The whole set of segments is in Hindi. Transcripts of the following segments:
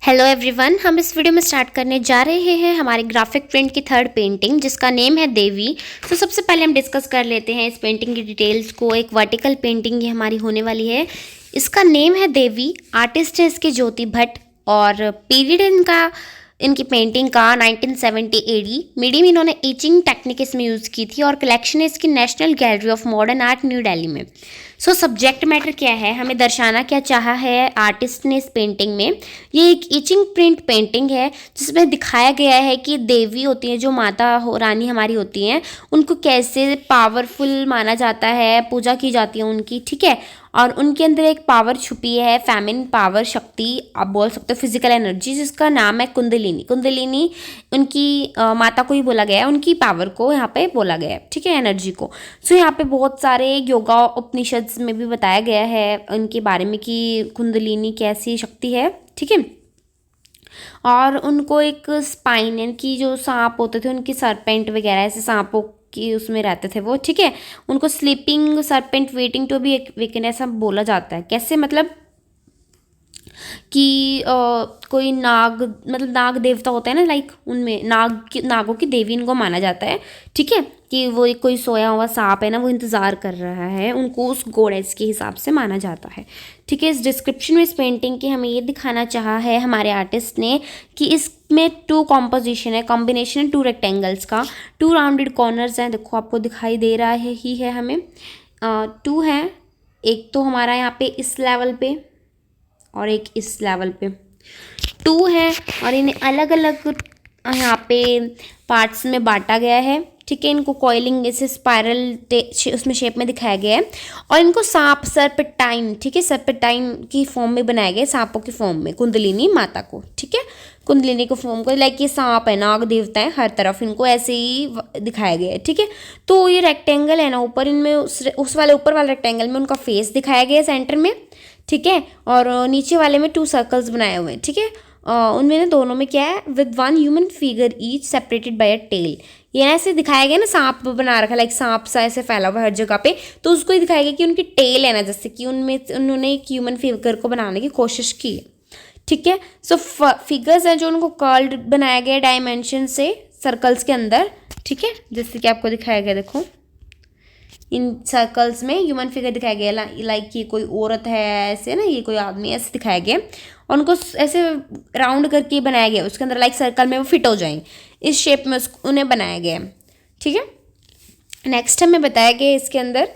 हेलो एवरीवन, हम इस वीडियो में स्टार्ट करने जा रहे हैं हमारी ग्राफिक प्रिंट की थर्ड पेंटिंग जिसका नेम है देवी। तो सबसे पहले हम डिस्कस कर लेते हैं इस पेंटिंग की डिटेल्स को। एक वर्टिकल पेंटिंग ये हमारी होने वाली है। इसका नेम है देवी। आर्टिस्ट है इसके ज्योति भट्ट और पीरियड इनकी पेंटिंग का 1970 एडी। मीडियम इन्होंने ईचिंग टेक्निक इसमें यूज़ की थी और कलेक्शन है इसकी National Gallery of Modern Art New Delhi में। सब्जेक्ट मैटर क्या है, हमें दर्शाना क्या चाहा है आर्टिस्ट ने इस पेंटिंग में। ये एक ईचिंग प्रिंट पेंटिंग है जिसमें दिखाया गया है कि देवी होती हैं, जो माता रानी हमारी होती हैं, उनको कैसे पावरफुल माना जाता है, पूजा की जाती है उनकी, ठीक है। और उनके अंदर एक पावर छुपी है, फेमिनिन पावर, शक्ति आप बोल सकते हो, फिजिकल एनर्जी, जिसका नाम है कुंडलिनी। कुंडलिनी उनकी माता को ही बोला गया है, उनकी पावर को यहाँ पे बोला गया है, ठीक है, एनर्जी को। यहाँ पे बहुत सारे योगा उपनिषद में भी बताया गया है उनके बारे में कि कुंडलिनी कैसी शक्ति है, ठीक है। और उनको एक स्पाइन यानी कि जो सांप होते थे उनकी सरपेंट वगैरह ऐसे सांपों की उसमें रहते थे वो, ठीक है। उनको sleeping serpent waiting to be एक वीकेंड ऐसा बोला जाता है। कैसे मतलब कि कोई नाग, मतलब नाग देवता होते हैं ना, लाइक उनमें नागों की देवी इनको माना जाता है, ठीक है। कि वो एक कोई सोया हुआ सांप है ना, वो इंतज़ार कर रहा है, उनको उस गॉडेस के हिसाब से माना जाता है, ठीक है। इस डिस्क्रिप्शन में इस पेंटिंग की हमें ये दिखाना चाहा है हमारे आर्टिस्ट ने कि इसमें टू कॉम्पोजिशन है, कॉम्बिनेशन है टू रेक्टेंगल्स का, टू राउंडेड कॉर्नर्स हैं, देखो आपको दिखाई दे रहा है ही है हमें, टू है। एक तो हमारा यहाँ पे इस लेवल पे और एक इस लेवल पे टू है, और इन्हें अलग अलग यहाँ पे पार्ट्स में बांटा गया है, ठीक है। इनको कॉइलिंग ऐसे स्पाइरल उसमें शेप में दिखाया गया है, और इनको सांप सर्पेंटाइन, ठीक है, सर्पेंटाइन की फॉर्म में बनाया गया है, सांपों की फॉर्म में, कुंडलिनी माता को, ठीक है। कुंडलिनी को फॉर्म को लाइक ये सांप है, नाग देवता है, हर तरफ इनको ऐसे ही दिखाया गया है, ठीक है। तो ये रेक्टेंगल है ना ऊपर, इनमें उस वाले ऊपर वाले रेक्टेंगल में उनका फेस दिखाया गया है सेंटर में, ठीक है। और नीचे वाले में टू सर्कल्स बनाए हुए हैं, ठीक है। उनमें ना दोनों में क्या है, with one human figure each separated by a tail. ये ऐसे दिखाया गया ना, सांप बना रखा, लाइक सांप सा ऐसे फैला हुआ हर जगह पे, तो उसको ही दिखाया गया कि उनकी टेल है ना, जैसे कि उनमें उन्होंने एक ह्यूमन फिगर को बनाने की कोशिश की है, ठीक है। फिगर्स हैं जो उनको कर्ल्ड बनाया गया डायमेंशन से सर्कल्स के अंदर, ठीक है, जैसे कि आपको दिखाया गया, देखो इन सर्कल्स में ह्यूमन फिगर दिखाया गया, लाइक ये कोई औरत है ऐसे ना, ये कोई आदमी ऐसे दिखाया गया, और उनको ऐसे राउंड करके बनाया गया, उसके अंदर लाइक सर्कल में वो फिट हो जाएं, इस शेप में उन्हें बनाया गया, ठीक है। नेक्स्ट हमें बताया गया इसके अंदर,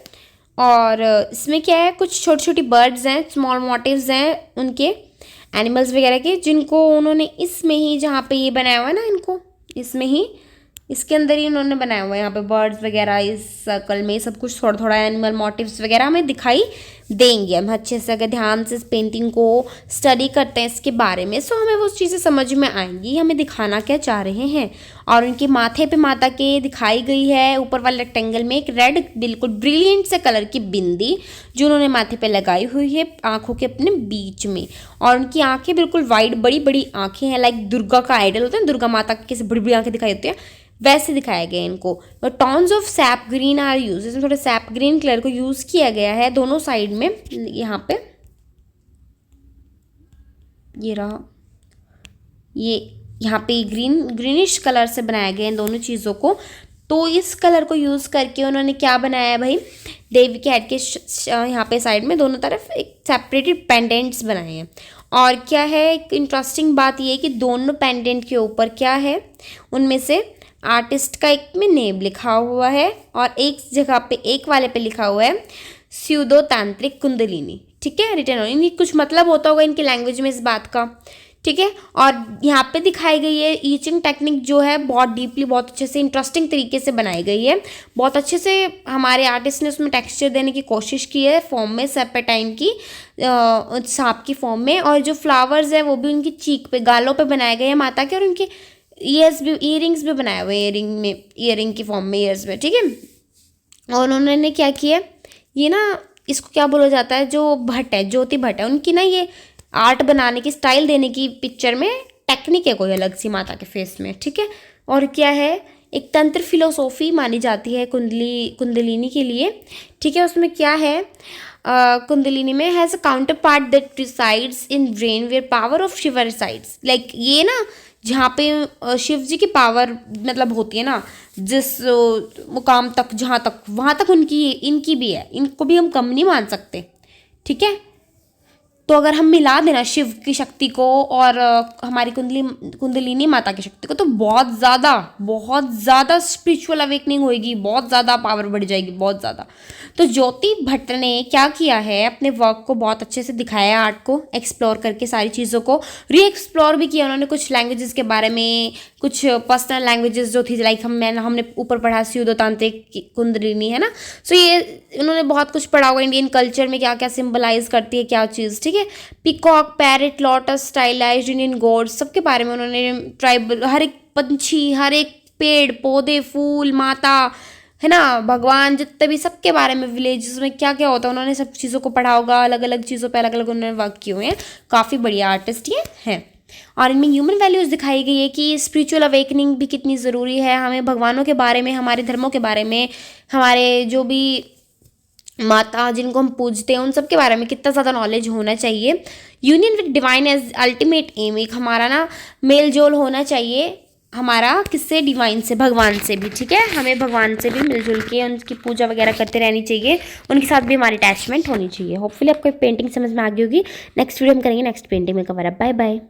और इसमें क्या है, कुछ छोटी छोटी बर्ड्स हैं, स्मॉल मोटिव्स हैं उनके, एनिमल्स वगैरह के, जिनको उन्होंने इसमें ही, जहाँ पे ये बनाया हुआ है ना, इनको इसमें ही, इसके अंदर ही उन्होंने बनाया हुआ है, यहाँ पे बर्ड्स वगैरह इस सर्कल में सब कुछ थोड़ा थोड़ा एनिमल मोटिव्स वगैरह हमें दिखाई देंगे। हम अच्छे से अगर ध्यान से इस पेंटिंग को स्टडी करते हैं इसके बारे में, सो हमें वो चीज़ें समझ में आएंगी, हमें दिखाना क्या चाह रहे हैं। और उनके माथे पे माता के दिखाई गई है ऊपर वाले रेक्टेंगल में एक रेड बिल्कुल ब्रिलियंट से कलर की बिंदी जो उन्होंने माथे पे लगाई हुई है आंखों के अपने बीच में, और उनकी आंखें बिल्कुल वाइड बड़ी बड़ी आंखें हैं, लाइक दुर्गा का आइडल होता है, दुर्गा माता की कैसे बड़ी बड़ी आंखें दिखाई होती है, वैसे दिखाया गया इनको। Tones of sap green are use, इसमें थोड़ा सैप ग्रीन कलर को यूज़ किया गया है दोनों साइड में, यहाँ पे ये रहा, ये यहाँ पे ग्रीनिश कलर से बनाया गया है दोनों चीज़ों को। तो इस कलर को यूज़ करके उन्होंने क्या बनाया है भाई, देवी के हेड के यहाँ पे साइड में दोनों तरफ एक सेपरेटेड पेंडेंट्स बनाए हैं। और क्या है, एक इंटरेस्टिंग बात ये है कि दोनों पेंडेंट के ऊपर क्या है, उनमें से आर्टिस्ट का एक में नेम लिखा हुआ है, और एक जगह पे एक वाले पे लिखा हुआ है स्यूडो तांत्रिक कुंडलिनी, ठीक है, रिटर्न हो, इनकी कुछ मतलब होता होगा इनकी लैंग्वेज में इस बात का, ठीक है। और यहाँ पे दिखाई गई है ईचिंग टेक्निक जो है बहुत डीपली, बहुत अच्छे से, इंटरेस्टिंग तरीके से बनाई गई है, बहुत अच्छे से हमारे आर्टिस्ट ने उसमें टेक्सचर देने की कोशिश की है फॉर्म में, सर्पेंटाइन की सांप की फॉर्म में। और जो फ्लावर्स है वो भी उनकी चीक पे, गालों पे बनाए गए हैं माता के, और उनके ईयर्स भी, ईयरिंग्स भी बनाए हुए, ईयरिंग की फॉर्म में ईयर्स में, ठीक है। और उन्होंने क्या किया, ये ना इसको क्या बोला जाता है, जो भट्ट है, ज्योति भट्ट है, उनकी ना ये आर्ट बनाने की, स्टाइल देने की पिक्चर में टेक्निक है कोई अलग सी माता के फेस में, ठीक है। और क्या है, एक तंत्र फिलोसॉफी मानी जाती है कुंडलिनी के लिए, ठीक है। उसमें क्या है, कुंडलिनी में has a counter part that resides in brain where power of Shiva resides. Like ये ना जहाँ पे शिव जी की पावर मतलब होती है ना, जिस मुकाम तक जहाँ तक वहाँ तक उनकी इनकी भी है, इनको भी हम कम नहीं मान सकते। ठीक है, तो अगर हम मिला देना शिव की शक्ति को और हमारी कुंडलिनी माता की शक्ति को, तो बहुत ज़्यादा स्पिरिचुअल अवेकनिंग होएगी, बहुत ज़्यादा पावर बढ़ जाएगी, बहुत ज़्यादा। तो ज्योति भट्ट ने क्या किया है, अपने वर्क को बहुत अच्छे से दिखाया है, आर्ट को एक्सप्लोर करके सारी चीज़ों को री एक्सप्लोर भी किया उन्होंने, कुछ लैंग्वेजेस के बारे में, कुछ पर्सनल लैंग्वेजेस जो थी, लाइक हमने ऊपर पढ़ा स्यूडोतांत्रिक कुंडलिनी है ना। सो ये उन्होंने बहुत कुछ पढ़ा होगा इंडियन कल्चर में क्या क्या सिंबलाइज करती है क्या चीज़। ठीक है, peacock, parrot, lotus, stylized Indian gods, सबके बारे में उन्होंने ट्राइबल, हर एक पंछी, हर एक पेड़ पौधे, फूल, माता है ना, भगवान, जितने भी सबके बारे में, विलेजेस में क्या क्या होता है, उन्होंने सब चीज़ों को पढ़ा होगा, अलग अलग चीज़ों पे अलग अलग उन्होंने वर्क किए हुए हैं। काफ़ी बढ़िया आर्टिस्ट ये हैं। और इनमें ह्यूमन वैल्यूज़ दिखाई गई है कि स्पिरिचुअल अवेकनिंग भी कितनी ज़रूरी है, हमें भगवानों के बारे में, हमारे धर्मों के बारे में, हमारे जो भी माता जिनको हम पूजते हैं उन सब के बारे में कितना ज़्यादा नॉलेज होना चाहिए। Union with divine as ultimate aim, एक हमारा ना मेल जोल होना चाहिए हमारा, किससे, डिवाइन से, भगवान से भी। ठीक है, हमें भगवान से भी मिलजुल के उनकी पूजा वगैरह करते रहनी चाहिए, उनके साथ भी हमारी अटैचमेंट होनी चाहिए। होपफुली आपको पेंटिंग समझ में आ गई होगी। नेक्स्ट वीडियो हम करेंगे नेक्स्ट पेंटिंग में कवर अप। Bye bye.